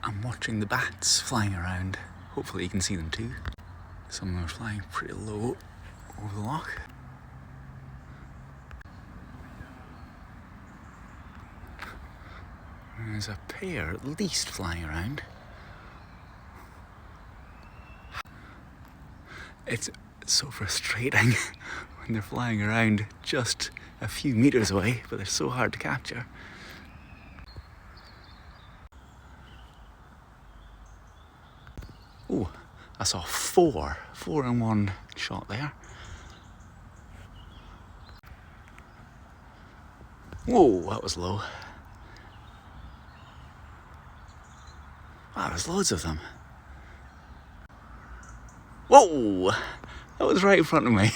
I'm watching the bats flying around. Hopefully you can see them too. Some of them are flying pretty low over the loch. There's a pair at least flying around. It's so frustrating when they're flying around just a few meters away, but they're so hard to capture. Oh, I saw four in one shot there. Whoa, that was low. Wow, there's loads of them. Whoa, that was right in front of me.